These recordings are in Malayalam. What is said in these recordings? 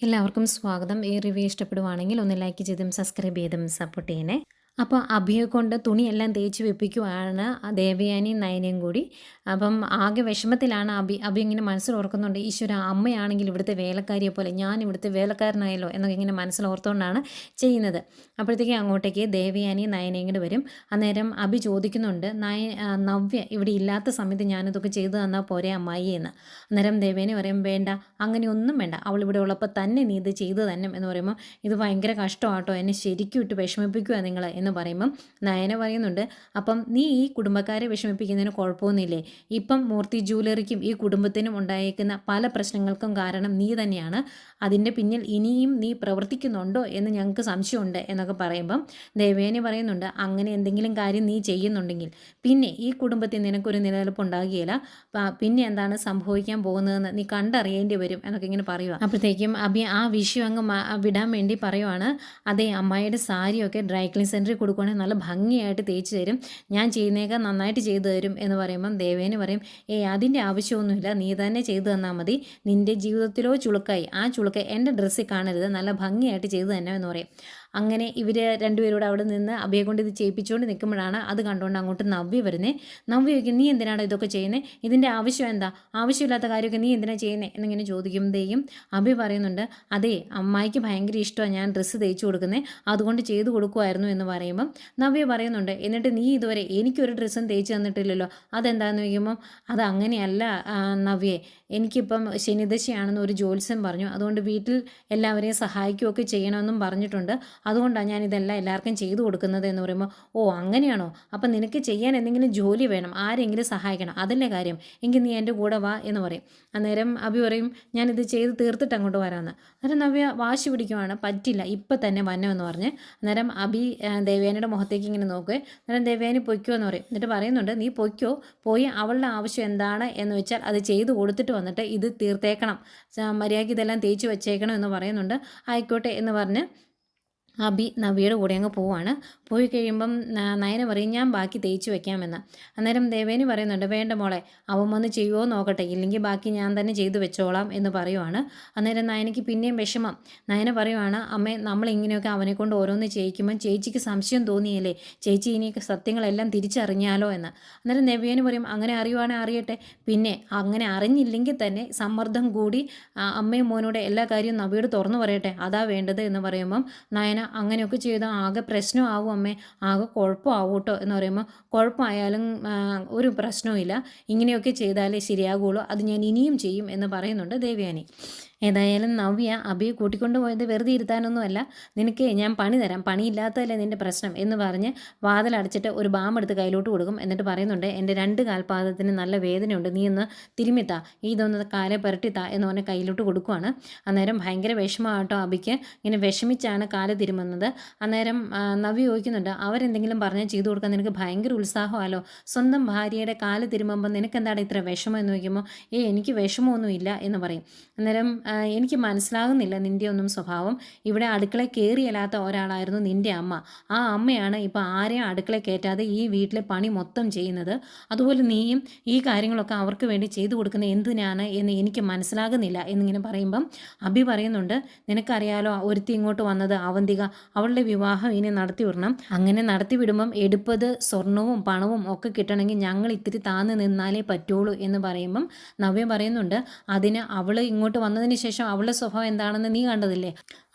എല്ലാവർക്കും സ്വാഗതം. ഈ റിവ്യൂ ഇഷ്ടപ്പെടുവാണെങ്കിൽ ഒന്ന് ലൈക്ക് ചെയ്തും സബ്സ്ക്രൈബ് ചെയ്തും സപ്പോർട്ട് ചെയ്യണേ. അപ്പോൾ അഭിയെ കൊണ്ട് തുണിയെല്ലാം തേച്ച് വെപ്പിക്കുവാണ് ദേവയാനിയും നയനയും കൂടി. അപ്പം ആകെ വിഷമത്തിലാണ് അഭി ഇങ്ങനെ മനസ്സിലോർക്കുന്നുണ്ട്, ഈശ്വര അമ്മയാണെങ്കിൽ ഇവിടുത്തെ വേലക്കാരിയെ പോലെ ഞാൻ ഇവിടുത്തെ വേലക്കാരനായല്ലോ എന്നൊക്കെ ഇങ്ങനെ മനസ്സിലോർത്തുകൊണ്ടാണ് ചെയ്യുന്നത്. അപ്പോഴത്തേക്കും അങ്ങോട്ടേക്ക് ദേവയാനിയും നയനയും കൂടി വരും. അന്നേരം അഭി ചോദിക്കുന്നുണ്ട്, നവ്യ ഇവിടെ ഇല്ലാത്ത സമയത്ത് ഞാനിതൊക്കെ ചെയ്തു തന്നാൽ പോരെ അമ്മായി എന്ന്. അന്നേരം ദേവയാനി പറയും, വേണ്ട, അങ്ങനെയൊന്നും വേണ്ട, അവൾ ഇവിടെ ഉള്ളപ്പോൾ തന്നെ നീ ഇത് ചെയ്തു തന്നെ എന്ന് പറയുമ്പോൾ, ഇത് ഭയങ്കര കഷ്ടമാട്ടോ, എന്നെ ശരിക്കും ഇട്ട് വിഷമിപ്പിക്കുക നിങ്ങൾ എന്ന് പറയുമ്പം നയന പറയുന്നുണ്ട്, അപ്പം നീ ഈ കുടുംബക്കാരെ വിഷമിപ്പിക്കുന്നതിന് കുഴപ്പമൊന്നുമില്ലേ? ഇപ്പം മൂർത്തി ജ്വല്ലറിക്കും ഈ കുടുംബത്തിനും ഉണ്ടായേക്കുന്ന പല പ്രശ്നങ്ങൾക്കും കാരണം നീ തന്നെയാണ്. അതിൻ്റെ പിന്നിൽ ഇനിയും നീ പ്രവർത്തിക്കുന്നുണ്ടോ എന്ന് ഞങ്ങൾക്ക് സംശയമുണ്ട് എന്നൊക്കെ പറയുമ്പം ദേവയാനി പറയുന്നുണ്ട്, അങ്ങനെ എന്തെങ്കിലും കാര്യം നീ ചെയ്യുന്നുണ്ടെങ്കിൽ പിന്നെ ഈ കുടുംബത്തിൽ നിനക്കൊരു നിലനിൽപ്പ് ഉണ്ടാകുകയില്ല. പിന്നെ എന്താണ് സംഭവിക്കാൻ പോകുന്നതെന്ന് നീ കണ്ടറിയേണ്ടി വരും എന്നൊക്കെ ഇങ്ങനെ പറയുക. അപ്പോഴത്തേക്കും അഭി ആ വിഷയം അങ്ങ് വിടാൻ വേണ്ടി പറയുവാണ്, അതേ അമ്മായിയുടെ സാരിയൊക്കെ ഡ്രൈ ക്ലീൻ സെൻറ്ററിൽ കൊടുക്കുകയാണെങ്കിൽ നല്ല ഭംഗിയായിട്ട് തേച്ച് തരും, ഞാൻ ചെയ്യുന്നേക്കാൾ നന്നായിട്ട് ചെയ്തു തരും എന്ന് പറയുമ്പം ദേവേന് പറയും, അതിൻ്റെ ആവശ്യമൊന്നുമില്ല, നീ തന്നെ ചെയ്തു തന്നാൽ മതി, നിൻ്റെ ജീവിതത്തിലോ ചുളുക്കായി ആ ചുളുക്കായി എൻ്റെ ഡ്രസ്സിൽ കാണരുത്, നല്ല ഭംഗിയായിട്ട് ചെയ്തു തന്നെ എന്ന് പറയും. അങ്ങനെ ഇവർ രണ്ടുപേരോട് അവിടെ നിന്ന് അഭിയെ കൊണ്ട് ഇത് ചെയ്യിപ്പിച്ചുകൊണ്ട് നിൽക്കുമ്പോഴാണ് അത് കണ്ടുകൊണ്ട് അങ്ങോട്ട് നവ്യ വരുന്നത്. നവ്യ ചോദിക്കും, നീ എന്തിനാണ് ഇതൊക്കെ ചെയ്യുന്നത്, ഇതിൻ്റെ ആവശ്യം എന്താ, ആവശ്യമില്ലാത്ത കാര്യമൊക്കെ നീ എന്തിനാണ് ചെയ്യുന്നത് എന്നിങ്ങനെ ചോദിക്കുമ്പോഴത്തേക്കും അഭി പറയുന്നുണ്ട്, അതെ അമ്മായിക്ക് ഭയങ്കര ഇഷ്ടമാണ് ഞാൻ ഡ്രസ്സ് തേച്ച് കൊടുക്കുന്നത്, അതുകൊണ്ട് ചെയ്തു കൊടുക്കുമായിരുന്നു എന്ന് പറയുമ്പം നവ്യ പറയുന്നുണ്ട്, എന്നിട്ട് നീ ഇതുവരെ എനിക്കൊരു ഡ്രസ്സും തേച്ച് തന്നിട്ടില്ലല്ലോ, അതെന്താണെന്ന് ചോദിക്കുമ്പം അത് അങ്ങനെയല്ല നവ്യേ, എനിക്കിപ്പം ശനിദശയാണെന്ന് ഒരു ജ്യോത്സ്യൻ പറഞ്ഞു, അതുകൊണ്ട് വീട്ടിൽ എല്ലാവരെയും സഹായിക്കുകയൊക്കെ ചെയ്യണമെന്നും പറഞ്ഞിട്ടുണ്ട്, അതുകൊണ്ടാണ് ഞാൻ ഇതെല്ലാം എല്ലാവർക്കും ചെയ്തു കൊടുക്കുന്നത് എന്ന് പറയുമ്പോൾ, അങ്ങനെയാണോ, അപ്പം നിനക്ക് ചെയ്യാൻ എന്തെങ്കിലും ജോലി വേണം, ആരെങ്കിലും സഹായിക്കണം, അതല്ലേ കാര്യം, എങ്കിൽ നീ എൻ്റെ കൂടെ വാ എന്ന് പറയും. അന്നേരം അഭി പറയും, ഞാനിത് ചെയ്ത് തീർത്തിട്ട് അങ്ങോട്ട് വരാമെന്ന്. അന്നേരം നവ്യ വാശി പിടിക്കുവാണ്, പറ്റില്ല ഇപ്പം തന്നെ വന്നമെന്ന് പറഞ്ഞ്. അന്നേരം അഭി ദേവയാനിയുടെ മുഖത്തേക്ക് ഇങ്ങനെ നോക്കുക. അന്നേരം ദേവയാനി പൊയ്ക്കോ എന്ന് പറയും. എന്നിട്ട് പറയുന്നുണ്ട്, നീ പൊയ്ക്കോ, പോയി അവളുടെ ആവശ്യം എന്താണ് എന്ന് വെച്ചാൽ അത് ചെയ്ത് കൊടുത്തിട്ട് വന്നിട്ട് ഇത് തീർത്തേക്കണം, മര്യാദയ്ക്ക് ഇതെല്ലാം തേച്ച് വെച്ചേക്കണം എന്ന് പറയുന്നുണ്ട്. ആയിക്കോട്ടെ എന്ന് പറഞ്ഞ് അഭി നവ്യയുടെ കൂടെ അങ്ങ് പോവാണ്. പോയി കഴിയുമ്പം നയന പറയും, ഞാൻ ബാക്കി തേച്ച് വെക്കാമെന്ന്. അന്നേരം ദേവേനി പറയുന്നുണ്ട്, വേണ്ട മോളെ, അവൻ വന്ന് ചെയ്യുമോ നോക്കട്ടെ, ഇല്ലെങ്കിൽ ബാക്കി ഞാൻ തന്നെ ചെയ്തു വെച്ചോളാം എന്ന് പറയുവാണ്. അന്നേരം നയനയ്ക്ക് പിന്നെയും വിഷമം. നയന പറയുവാണ്, അമ്മേ നമ്മളിങ്ങനെയൊക്കെ അവനെ കൊണ്ട് ഓരോന്ന് ചെയ്യിക്കുമ്പം ചേച്ചിക്ക് സംശയം തോന്നിയല്ലേ, ചേച്ചി ഇനി സത്യങ്ങളെല്ലാം തിരിച്ചറിഞ്ഞാലോ എന്ന്. അന്നേരം ദേവേനി പറയും, അങ്ങനെ അറിയുവാണെങ്കിൽ അറിയട്ടെ, പിന്നെ അങ്ങനെ അറിഞ്ഞില്ലെങ്കിൽ തന്നെ സമ്മർദ്ദം കൂടി അമ്മയും മോനോട് എല്ലാ കാര്യവും നവ്യയോട് തുറന്നു പറയട്ടെ, അതാ വേണ്ടത് എന്ന് പറയുമ്പം നയന, അങ്ങനെയൊക്കെ ചെയ്താൽ ആകെ പ്രശ്നമാവും അമ്മേ, ആകെ കുഴപ്പമാവും കേട്ടോ എന്ന് പറയുമ്പോൾ, കുഴപ്പമായാലും ഒരു പ്രശ്നവുമില്ല, ഇങ്ങനെയൊക്കെ ചെയ്താലേ ശരിയാകുള്ളൂ, അത് ഞാൻ ഇനിയും ചെയ്യും എന്ന് പറയുന്നുണ്ട് ദേവയാനി. ഏതായാലും നവ്യ അഭിയെ കൂട്ടിക്കൊണ്ട് പോയത് വെറുതെ ഇരുത്താനൊന്നുമല്ല, നിനക്ക് ഞാൻ പണി തരാം, പണിയില്ലാത്തതല്ലേ നിൻ്റെ പ്രശ്നം എന്ന് പറഞ്ഞ് വാതിലടച്ചിട്ട് ഒരു ബാമെടുത്ത് കയ്യിലോട്ട് കൊടുക്കും. എന്നിട്ട് പറയുന്നുണ്ട്, എൻ്റെ 2 കാൽപാദത്തിന് നല്ല വേദനയുണ്ട്, നീ ഒന്ന് തിരുമിത്താ, ഇതൊന്ന് കാലെ പുരട്ടിത്താ എന്ന് പറഞ്ഞ് കയ്യിലോട്ട് കൊടുക്കുവാണ്. അന്നേരം ഭയങ്കര വിഷമമാട്ടോ അഭിക്ക്, ഇങ്ങനെ വിഷമിച്ചാണ് കാല് തിരുമുന്നത്. അന്നേരം നവ്യ ചോദിക്കുന്നുണ്ട്, അവരെന്തെങ്കിലും പറഞ്ഞാൽ ചെയ്തു കൊടുക്കാൻ നിനക്ക് ഭയങ്കര ഉത്സാഹമല്ലോ, സ്വന്തം ഭാര്യയുടെ കാല് തിരുമുമ്പോൾ നിനക്ക് എന്താണ് ഇത്ര വിഷമം എന്ന് ചോദിക്കുമ്പോൾ, എനിക്ക് വിഷമമൊന്നുമില്ല എന്ന് പറയും. അന്നേരം എനിക്ക് മനസ്സിലാകുന്നില്ല നിൻ്റെ ഒന്നും സ്വഭാവം, ഇവിടെ അടുക്കളയിൽ കയറിയല്ലാത്ത ഒരാളായിരുന്നു നിൻ്റെ അമ്മ, ആ അമ്മയാണ് ഇപ്പോൾ ആരെയും അടുക്കളയിൽ കയറ്റാതെ ഈ വീട്ടിലെ പണി മൊത്തം ചെയ്യുന്നത്, അതുപോലെ നീയും ഈ കാര്യങ്ങളൊക്കെ അവർക്ക് വേണ്ടി ചെയ്തു കൊടുക്കുന്നത് എന്തിനാണ് എന്ന് എനിക്ക് മനസ്സിലാകുന്നില്ല എന്നിങ്ങനെ പറയുമ്പം അഭി പറയുന്നുണ്ട്, നിനക്കറിയാലോ ഒരുത്തി ഇങ്ങോട്ട് വന്നത് അവന്തിക, അവളുടെ വിവാഹം ഇനി നടത്തി വിടണം, അങ്ങനെ നടത്തി വിടുമ്പം എടുപ്പത് സ്വർണവും പണവും ഒക്കെ കിട്ടണമെങ്കിൽ ഞങ്ങൾ ഇത്തിരി താന്ന് നിന്നാലേ പറ്റുള്ളൂ എന്ന് പറയുമ്പം നവ്യ പറയുന്നുണ്ട്, അതിന് അവൾ ഇങ്ങോട്ട് വന്നതിന് ശേഷം അവളുടെ സ്വഭാവം എന്താണെന്ന് നീ കണ്ടതില്ലേ,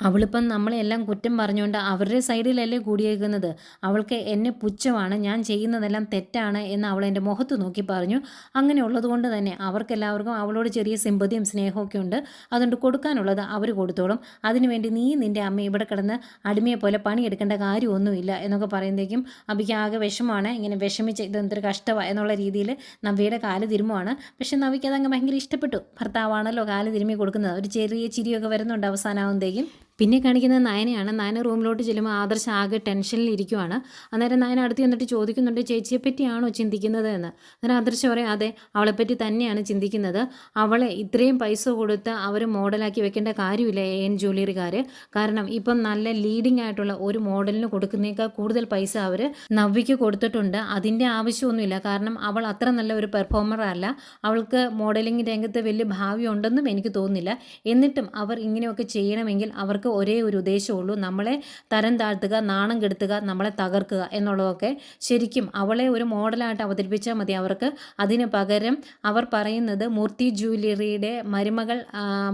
അവളിപ്പം നമ്മളെല്ലാം കുറ്റം പറഞ്ഞുകൊണ്ട് അവരുടെ സൈഡിലല്ലേ കൂടിയേക്കുന്നത്, അവൾക്ക് എന്നെ പുച്ഛമാണ്, ഞാൻ ചെയ്യുന്നതെല്ലാം തെറ്റാണ് എന്ന് അവൾ എൻ്റെ മുഖത്ത് നോക്കി പറഞ്ഞു. അങ്ങനെ ഉള്ളതുകൊണ്ട് തന്നെ അവർക്കെല്ലാവർക്കും അവളോട് ചെറിയ സിമ്പതിയും സ്നേഹമൊക്കെ ഉണ്ട്, അതുകൊണ്ട് കൊടുക്കാനുള്ളത് അവർ കൊടുത്തോളും, അതിനുവേണ്ടി നീ നിൻ്റെ അമ്മ ഇവിടെ കിടന്ന് അടിമയെ പോലെ പണിയെടുക്കേണ്ട കാര്യമൊന്നുമില്ല എന്നൊക്കെ പറയുമ്പോഴേക്കും അഭിക്ക് ആകെ വിഷമമാണ്. ഇങ്ങനെ വിഷമിച്ച് ഇതെന്തൊരു കഷ്ടമാണ് എന്നുള്ള രീതിയിൽ നവ്യയുടെ കാല് തിരുമുവാണ്. പക്ഷെ നവ്യയ്ക്ക് അതങ്ങ് ഭയങ്കര ഇഷ്ടപ്പെട്ടു, ഭർത്താവാണല്ലോ കാല് തിരുമ്മി കൊടുക്കുന്നത്, ഒരു ചെറിയ ചിരിയൊക്കെ വരുന്നുണ്ട് അവസാനാവുമ്പോഴേക്കും. പിന്നെ കാണിക്കുന്നത് നയനയാണ്. നയന റൂമിലോട്ട് ചെല്ലുമ്പോൾ ആദർശ് ആകെ ടെൻഷനിൽ ഇരിക്കുവാണ്. അന്നേരം നയന അടുത്ത് ചെന്നിട്ട് ചോദിക്കുന്നുണ്ട്, ചേച്ചിയെ പറ്റിയാണോ ചിന്തിക്കുന്നത് എന്ന്. അന്നേരം ആദർശ് പറയും, അതെ, അവളെപ്പറ്റി തന്നെയാണ് ചിന്തിക്കുന്നത്. അവളെ ഇത്രയും പൈസ കൊടുത്ത് അവർ മോഡലാക്കി വെക്കേണ്ട കാര്യമില്ല AN ജ്വല്ലറിക്കാർ. കാരണം ഇപ്പം നല്ല ലീഡിംഗ് ആയിട്ടുള്ള ഒരു മോഡലിന് കൊടുക്കുന്നേക്കാൾ കൂടുതൽ പൈസ അവർ നവ്യയ്ക്ക് കൊടുത്തിട്ടുണ്ട്. അതിൻ്റെ ആവശ്യമൊന്നുമില്ല. കാരണം അവൾ അത്ര നല്ല ഒരു പെർഫോമർ അല്ല. അവൾക്ക് മോഡലിംഗ് രംഗത്ത് വലിയ ഭാവി ഉണ്ടെന്നും എനിക്ക് തോന്നുന്നില്ല. എന്നിട്ടും അവർ ഇങ്ങനെയൊക്കെ ചെയ്യണമെങ്കിൽ അവർക്ക് ഒരേ ഒരു ഉദ്ദേശമുള്ളൂ, നമ്മളെ തരം താഴ്ത്തുക, നാണം കെടുത്തുക, നമ്മളെ തകർക്കുക എന്നുള്ളതൊക്കെ. ശരിക്കും അവളെ ഒരു മോഡലായിട്ട് അവതരിപ്പിച്ചാൽ മതി അവർക്ക്. അതിന് പകരം അവർ പറയുന്നത് മൂർത്തി ജ്വല്ലറിയുടെ മരുമകൾ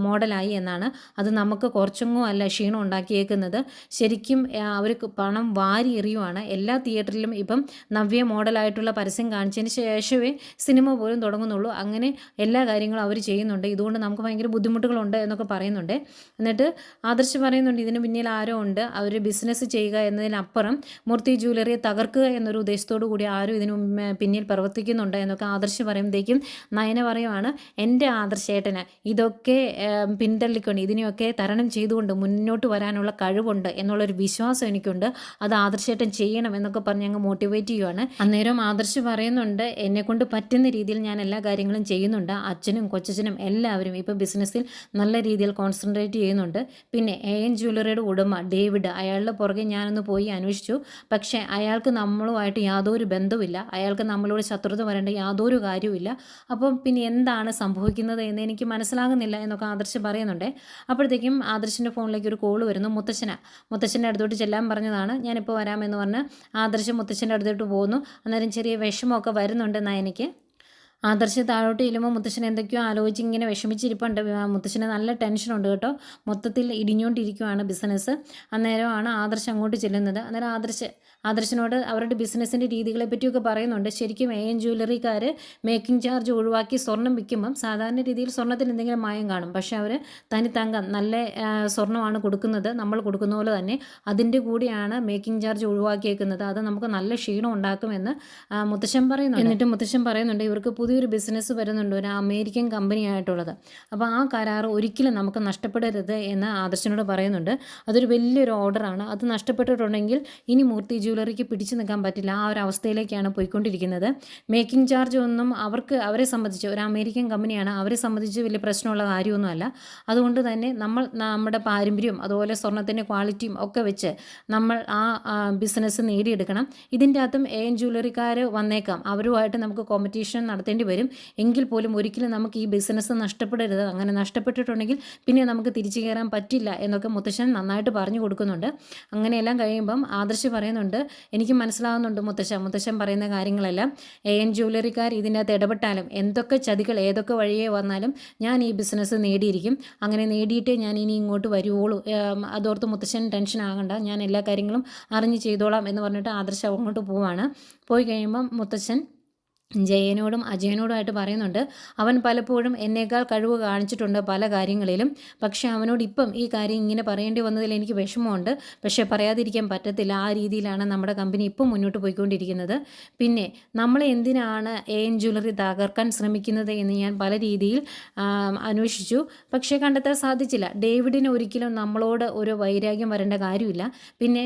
മോഡലായി എന്നാണ്. അത് നമുക്ക് കുറച്ചൊന്നും അല്ല ക്ഷീണം ഉണ്ടാക്കിയേക്കുന്നത്. ശരിക്കും അവർ പണം വാരി എറിയുവാണ്. എല്ലാ തിയേറ്ററിലും ഇപ്പം നവ്യ മോഡലായിട്ടുള്ള പരസ്യം കാണിച്ചതിന് ശേഷമേ സിനിമ പോലും തുടങ്ങുന്നുള്ളൂ. അങ്ങനെ എല്ലാ കാര്യങ്ങളും അവർ ചെയ്യുന്നുണ്ട്. ഇതുകൊണ്ട് നമുക്ക് ഭയങ്കര ബുദ്ധിമുട്ടുകളുണ്ട് എന്നൊക്കെ പറയുന്നുണ്ട്. എന്നിട്ട് ആദർശ് പറയുന്നുണ്ട്, ഇതിന് പിന്നിൽ ആരോ ഉണ്ട്, അവർ ബിസിനസ് ചെയ്യുക എന്നതിനപ്പുറം മൂർത്തി ജ്വല്ലറിയെ തകർക്കുക എന്നൊരു ഉദ്ദേശത്തോടു കൂടി ആരും ഇതിന് പിന്നിൽ പ്രവർത്തിക്കുന്നുണ്ട് എന്നൊക്കെ ആദർശ് പറയുമ്പോഴത്തേക്കും നയന പറയുവാണ്, എൻ്റെ ആദർശേട്ടന് ഇതൊക്കെ പിന്തള്ളിക്കൊണ്ട് ഇതിനെയൊക്കെ തരണം ചെയ്തുകൊണ്ട് മുന്നോട്ട് വരാനുള്ള കഴിവുണ്ട് എന്നുള്ളൊരു വിശ്വാസം എനിക്കുണ്ട്. അത് ആദർശേട്ടൻ ചെയ്യണം എന്നൊക്കെ പറഞ്ഞ് അങ്ങ് മോട്ടിവേറ്റ് ചെയ്യുവാണ്. അന്നേരം ആദർശ് പറയുന്നുണ്ട്, എന്നെക്കൊണ്ട് പറ്റുന്ന രീതിയിൽ ഞാൻ എല്ലാ കാര്യങ്ങളും ചെയ്യുന്നുണ്ട്. അച്ഛനും കൊച്ചച്ഛനും എല്ലാവരും ഇപ്പോൾ ബിസിനസ്സിൽ നല്ല രീതിയിൽ കോൺസെൻട്രേറ്റ് ചെയ്യുന്നുണ്ട്. പിന്നെ AN ജ്വല്ലറിയുടെ ഉടമ ഡേവിഡ്, അയാളുടെ പുറകെ ഞാനൊന്ന് പോയി അന്വേഷിച്ചു. പക്ഷേ അയാൾക്ക് നമ്മളുമായിട്ട് യാതൊരു ബന്ധവുമില്ല. അയാൾക്ക് നമ്മളോട് ശത്രുത വരേണ്ട യാതൊരു കാര്യവുമില്ല. അപ്പം പിന്നെ എന്താണ് സംഭവിക്കുന്നത് എന്ന് എനിക്ക് മനസ്സിലാകുന്നില്ല എന്നൊക്കെ ആദർശ് പറയുന്നുണ്ട്. അപ്പോഴത്തേക്കും ആദർശിൻ്റെ ഫോണിലേക്ക് ഒരു കോൾ വരുന്നു. മുത്തശ്ശൻ്റെ അടുത്തോട്ട് ചെല്ലാൻ പറഞ്ഞതാണ്. ഞാനിപ്പോൾ വരാമെന്ന് പറഞ്ഞ് ആദർശ് മുത്തശ്ശൻ്റെ അടുത്തോട്ട് പോകുന്നു. അന്നേരം ചെറിയ വിഷമമൊക്കെ വരുന്നുണ്ട് നയനയ്ക്ക്. ആദർശ് താഴോട്ട് ചെല്ലുമ്പോൾ മുത്തശ്ശൻ എന്തൊക്കെയോ ആലോചിച്ച് ഇങ്ങനെ വിഷമിച്ചിരിപ്പുണ്ട്. മുത്തശ്ശന് നല്ല ടെൻഷനുണ്ട് കേട്ടോ. മൊത്തത്തിൽ ഇടിഞ്ഞുകൊണ്ടിരിക്കുകയാണ് ബിസിനസ്. അന്നേരമാണ് ആദർശ് അങ്ങോട്ട് ചെല്ലുന്നത്. അന്നേരം ആദർശിനോട് അവരുടെ ബിസിനസ്സിൻ്റെ രീതികളെ പറ്റിയൊക്കെ പറയുന്നുണ്ട്. ശരിക്കും AN ജ്വല്ലറിക്കാർ മേക്കിംഗ് ചാർജ് ഒഴിവാക്കി സ്വർണം വിൽക്കുമ്പം സാധാരണ രീതിയിൽ സ്വർണ്ണത്തിന് എന്തെങ്കിലും മായം കാണും. പക്ഷേ അവർ തനിത്തങ്കം നല്ല സ്വർണ്ണമാണ് കൊടുക്കുന്നത്, നമ്മൾ കൊടുക്കുന്ന പോലെ തന്നെ. അതിൻ്റെ കൂടിയാണ് മേക്കിംഗ് ചാർജ് ഒഴിവാക്കിയേക്കുന്നത്. അത് നമുക്ക് നല്ല ക്ഷീണം ഉണ്ടാക്കുമെന്ന് മുത്തശ്ശൻ പറയുന്നുണ്ട്. എന്നിട്ട് മുത്തശ്ശൻ പറയുന്നുണ്ട്, ഇവർക്ക് പുതിയൊരു ബിസിനസ് വരുന്നുണ്ട്, ഒരു അമേരിക്കൻ കമ്പനി ആയിട്ടുള്ളത്. അപ്പോൾ ആ കരാർ ഒരിക്കലും നമുക്ക് നഷ്ടപ്പെടരുത് എന്ന് ആദർശനോട് പറയുന്നുണ്ട്. അതൊരു വലിയൊരു ഓർഡറാണ്. അത് നഷ്ടപ്പെട്ടിട്ടുണ്ടെങ്കിൽ ഇനി മൂർത്തി ജ്വല്ലറിക്ക് പിടിച്ചു നിൽക്കാൻ പറ്റില്ല. ആ ഒരു അവസ്ഥയിലേക്കാണ് പോയിക്കൊണ്ടിരിക്കുന്നത്. മേക്കിംഗ് ചാർജ് ഒന്നും അവരെ സംബന്ധിച്ച്, ഒരു അമേരിക്കൻ കമ്പനിയാണ്, അവരെ സംബന്ധിച്ച് വലിയ പ്രശ്നമുള്ള കാര്യമൊന്നുമല്ല. അതുകൊണ്ട് തന്നെ നമ്മുടെ പാരമ്പര്യവും അതുപോലെ സ്വർണ്ണത്തിൻ്റെ ക്വാളിറ്റിയും ഒക്കെ വെച്ച് നമ്മൾ ആ ബിസിനസ് നേടിയെടുക്കണം. ഇതിൻ്റെ അകത്തും AN ജ്വല്ലറിക്കാർ വന്നേക്കാം, അവരുമായിട്ട് നമുക്ക് കോമ്പറ്റീഷൻ നടത്തേണ്ടി വരും. എങ്കിൽ പോലും ഒരിക്കലും നമുക്ക് ഈ ബിസിനസ് നഷ്ടപ്പെടരുത്. അങ്ങനെ നഷ്ടപ്പെട്ടിട്ടുണ്ടെങ്കിൽ പിന്നെ നമുക്ക് തിരിച്ചു കയറാൻ പറ്റില്ല എന്നൊക്കെ മുത്തശ്ശൻ നന്നായിട്ട് പറഞ്ഞു കൊടുക്കുന്നുണ്ട്. അങ്ങനെയെല്ലാം കഴിയുമ്പം ആദർശ് പറയുന്നുണ്ട്, എനിക്ക് മനസ്സിലാകുന്നുണ്ട് മുത്തശ്ശൻ പറയുന്ന കാര്യങ്ങളെല്ലാം. AN ജ്വല്ലറിക്കാർ ഇതിൻ്റെ അകത്ത് ഇടപെട്ടാലും എന്തൊക്കെ ചതികൾ ഏതൊക്കെ വഴിയേ വന്നാലും ഞാൻ ഈ ബിസിനസ് നേടിയിരിക്കും. അങ്ങനെ നേടിയിട്ടേ ഞാൻ ഇനി ഇങ്ങോട്ട് വരുവുള്ളൂ. അതോർത്ത് മുത്തശ്ശൻ ടെൻഷൻ ആകണ്ട, ഞാൻ എല്ലാ കാര്യങ്ങളും അറിഞ്ഞ് ചെയ്തോളാം എന്ന് പറഞ്ഞിട്ട് ആദർശ് അങ്ങോട്ട് പോവാണ്. പോയി കഴിയുമ്പം മുത്തശ്ശൻ ജയനോടും അജയനോടുമായിട്ട് പറയുന്നുണ്ട്, അവൻ പലപ്പോഴും എന്നേക്കാൾ കഴിവ് കാണിച്ചിട്ടുണ്ട് പല കാര്യങ്ങളിലും. പക്ഷേ അവനോട് ഇപ്പം ഈ കാര്യം ഇങ്ങനെ പറയേണ്ടി വന്നതിൽ എനിക്ക് വിഷമമുണ്ട്. പക്ഷേ പറയാതിരിക്കാൻ പറ്റത്തില്ല. ആ രീതിയിലാണ് നമ്മുടെ കമ്പനി ഇപ്പം മുന്നോട്ട് പോയിക്കൊണ്ടിരിക്കുന്നത്. പിന്നെ നമ്മളെ എന്തിനാണ് AN ജ്വല്ലറി തകർക്കാൻ ശ്രമിക്കുന്നത് എന്ന് ഞാൻ പല രീതിയിൽ അന്വേഷിച്ചു. പക്ഷേ കണ്ടെത്താൻ സാധിച്ചില്ല. ഡേവിഡിന് ഒരിക്കലും നമ്മളോട് ഒരു വൈരാഗ്യം വരേണ്ട കാര്യമില്ല. പിന്നെ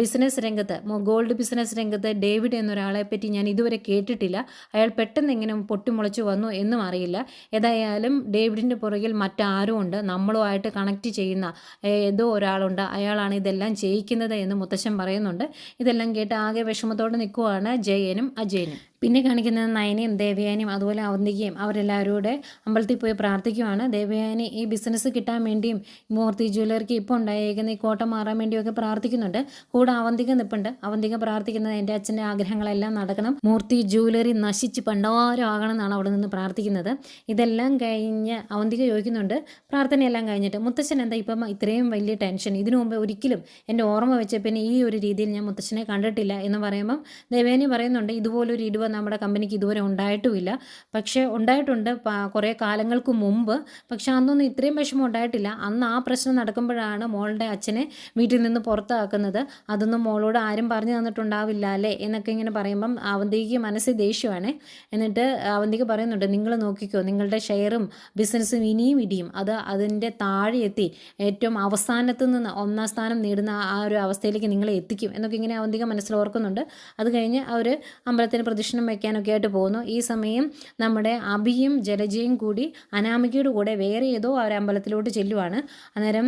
ബിസിനസ് രംഗത്ത്, ഗോൾഡ് ബിസിനസ് രംഗത്ത് ഡേവിഡ് എന്നൊരാളെ പറ്റി ഞാൻ ഇതുവരെ കേട്ടിട്ടില്ല. അയാൾ പെട്ടെന്ന് എങ്ങനെ പൊട്ടിമുളച്ച് വന്നു എന്നും അറിയില്ല. ഏതായാലും ഡേവിഡിൻ്റെ പുറകിൽ മറ്റാരും ഉണ്ട്, നമ്മളുമായിട്ട് കണക്റ്റ് ചെയ്യുന്ന ഏതോ ഒരാളുണ്ട്, അയാളാണ് ഇതെല്ലാം ചെയ്യിക്കുന്നത് എന്ന് മുത്തശ്ശൻ പറയുന്നുണ്ട്. ഇതെല്ലാം കേട്ട് ആകെ വിഷമത്തോടെ നിൽക്കുവാണ് ജയനും അജയനും. പിന്നെ കാണിക്കുന്നത് നയനയും ദേവയാനിയും അതുപോലെ അവന്തികയും അവരെല്ലാവരും കൂടെ അമ്പലത്തിൽ പോയി പ്രാർത്ഥിക്കുവാണ്. ദേവയാനി ഈ ബിസിനസ് കിട്ടാൻ വേണ്ടിയും മൂർത്തി ജ്വല്ലറിക്ക് ഇപ്പോൾ ഉണ്ടായിരിക്കുന്ന ഈ കോട്ടം മാറാൻ വേണ്ടിയൊക്കെ പ്രാർത്ഥിക്കുന്നുണ്ട്. കൂടെ അവന്തിക നിൽപ്പുണ്ട്. അവന്തിക പ്രാർത്ഥിക്കുന്നത് എൻ്റെ അച്ഛൻ്റെ ആഗ്രഹങ്ങളെല്ലാം നടക്കണം, മൂർത്തി ജ്വല്ലറി നശിച്ച് പണ്ടാരം ആകണം എന്നാണ് അവിടെ നിന്ന് പ്രാർത്ഥിക്കുന്നത്. ഇതെല്ലാം കഴിഞ്ഞ് അവന്തിക ചോദിക്കുന്നുണ്ട്, പ്രാർത്ഥനയെല്ലാം കഴിഞ്ഞിട്ട് മുത്തശ്ശൻ എന്താ ഇപ്പം ഇത്രയും വലിയ ടെൻഷൻ? ഇതിനു മുമ്പ് ഒരിക്കലും എൻ്റെ ഓർമ്മ വെച്ച പിന്നെ ഈ ഒരു രീതിയിൽ ഞാൻ മുത്തശ്ശനെ കണ്ടിട്ടില്ല എന്ന് പറയുമ്പം ദേവയാനി പറയുന്നുണ്ട്, ഇതുപോലൊരു ഇടിവ് നമ്മുടെ കമ്പനിക്ക് ഇതുവരെ ഉണ്ടായിട്ടുമില്ല. പക്ഷേ ഉണ്ടായിട്ടുണ്ട് കുറേ കാലങ്ങൾക്ക് മുമ്പ്. പക്ഷേ അന്നൊന്നും ഇത്രയും വിഷമം ഉണ്ടായിട്ടില്ല. അന്ന് ആ പ്രശ്നം നടക്കുമ്പോഴാണ് മോളുടെ അച്ഛനെ വീട്ടിൽ നിന്ന് പുറത്താക്കുന്നത്. അതൊന്നും മോളോട് ആരും പറഞ്ഞു തന്നിട്ടുണ്ടാവില്ല അല്ലേ എന്നൊക്കെ ഇങ്ങനെ പറയുമ്പം അവന്തികയ്ക്ക് മനസ്സിൽ ദേഷ്യമാണ്. എന്നിട്ട് അവന്തിക പറയുന്നുണ്ട്, നിങ്ങൾ നോക്കിക്കോ, നിങ്ങളുടെ ഷെയറും ബിസിനസ്സും ഇനിയും ഇടിയും, അത് അതിൻ്റെ താഴെ എത്തി ഏറ്റവും അവസാനത്ത് നിന്ന് 1ാം സ്ഥാനം നേടുന്ന ആ ഒരു അവസ്ഥയിലേക്ക് നിങ്ങളെ എത്തിക്കും എന്നൊക്കെ ഇങ്ങനെ അവന്തിക മനസ്സിൽ ഓർക്കുന്നുണ്ട്. അത് കഴിഞ്ഞ് അവർ അമ്പലത്തിന് പ്രദക്ഷിണം വയ്ക്കാനൊക്കെ ആയിട്ട് പോകുന്നു. ഈ സമയം നമ്മുടെ അഭിയും ജലജയും കൂടി അനാമികയുടെ കൂടെ വേറെ ഏതോ ഒരു അമ്പലത്തിലോട്ട് ചെല്ലുവാണ്. അന്നേരം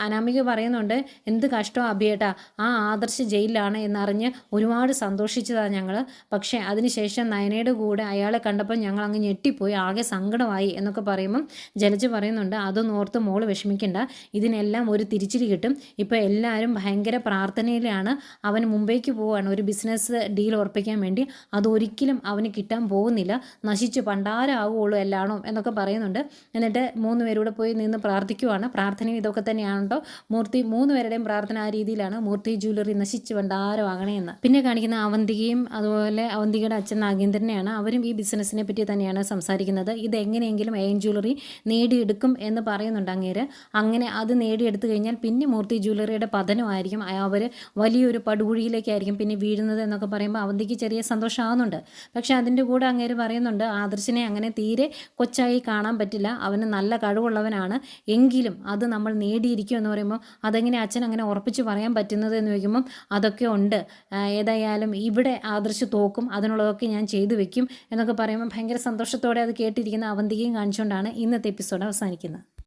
അനാമിക പറയുന്നുണ്ട്, എന്ത് കഷ്ടം അഭിയേട്ടാ, ആ ആദർശ് ജയിലിലാണ് എന്നറിഞ്ഞ് ഒരുപാട് സന്തോഷിച്ചതാണ് ഞങ്ങൾ. പക്ഷേ അതിനുശേഷം നയനയുടെ കൂടെ അയാളെ കണ്ടപ്പോൾ ഞങ്ങൾ അങ്ങ് ഞെട്ടിപ്പോയി, ആകെ സങ്കടമായി എന്നൊക്കെ പറയുമ്പം ജലജ പറയുന്നുണ്ട്, അതൊന്നും ഓർത്ത് മോള് വിഷമിക്കണ്ട, ഇതിനെല്ലാം ഒരു തിരിച്ചടി കിട്ടും. ഇപ്പോൾ എല്ലാവരും ഭയങ്കര പ്രാർത്ഥനയിലാണ്. അവൻ മുംബൈക്ക് പോവുകയാണ് ഒരു ബിസിനസ് ഡീൽ ഉറപ്പിക്കാൻ വേണ്ടി. അതൊരിക്കലും അവന് കിട്ടാൻ പോകുന്നില്ല, നശിച്ച് പണ്ടാരാകുള്ളൂ എല്ലാണോ എന്നൊക്കെ പറയുന്നുണ്ട്. എന്നിട്ട് 3 പേരൂടെ പോയി നിന്ന് പ്രാർത്ഥിക്കുവാണ്. പ്രാർത്ഥനയും ഇതൊക്കെ തന്നെയാണ് കേട്ടോ. മൂർത്തി 3 പേരുടെയും പ്രാർത്ഥന ആ രീതിയിലാണ്, മൂർത്തി ജ്വല്ലറി നശിച്ച് പണ്ടാരമാകണേ എന്ന്. പിന്നെ കാണിക്കുന്ന അവന്തികയും അതുപോലെ അവന്തികയുടെ അച്ഛൻ നാഗേന്ദ്രനെയാണ്. അവരും ഈ ബിസിനസ്സിനെ പറ്റി തന്നെയാണ് സംസാരിക്കുന്നത്. ഇതെങ്ങനെയെങ്കിലും എയിൻ ജ്വല്ലറി നേടിയെടുക്കും എന്ന് പറയുന്നുണ്ട് അങ്ങേര്. അങ്ങനെ അത് നേടിയെടുത്തു കഴിഞ്ഞാൽ പിന്നെ മൂർത്തി ജ്വല്ലറിയുടെ പതനമായിരിക്കും, അവർ വലിയൊരു പടുകുഴിയിലേക്കായിരിക്കും പിന്നെ വീഴുന്നത് എന്നൊക്കെ പറയുമ്പോൾ അവന്തിക്ക് ചെറിയ സന്തോഷമാകുന്നുണ്ട്. പക്ഷേ അതിൻ്റെ കൂടെ അങ്ങേര് പറയുന്നുണ്ട്, ആദർശിനെ അങ്ങനെ തീരെ കൊച്ചായി കാണാൻ പറ്റില്ല, അവന് നല്ല കഴിവുള്ളവനാണ്, എങ്കിലും അത് നമ്മൾ നേടിയിരിക്കും എന്ന് പറയുമ്പോൾ അതെങ്ങനെ അച്ഛൻ അങ്ങനെ ഉറപ്പിച്ച് പറയാൻ പറ്റുന്നത് എന്ന് ചോദിക്കുമ്പം അതൊക്കെ ഉണ്ട്, ഏതായാലും ഇവിടെ ആദർശ് തോക്കും, അതിനുള്ളതൊക്കെ ഞാൻ ചെയ്തു വെക്കും എന്നൊക്കെ പറയുമ്പോൾ ഭയങ്കര സന്തോഷത്തോടെ അത് കേട്ടിരിക്കുന്ന അവന്തികയും കാണിച്ചുകൊണ്ടാണ് ഇന്നത്തെ എപ്പിസോഡ് അവസാനിക്കുന്നത്.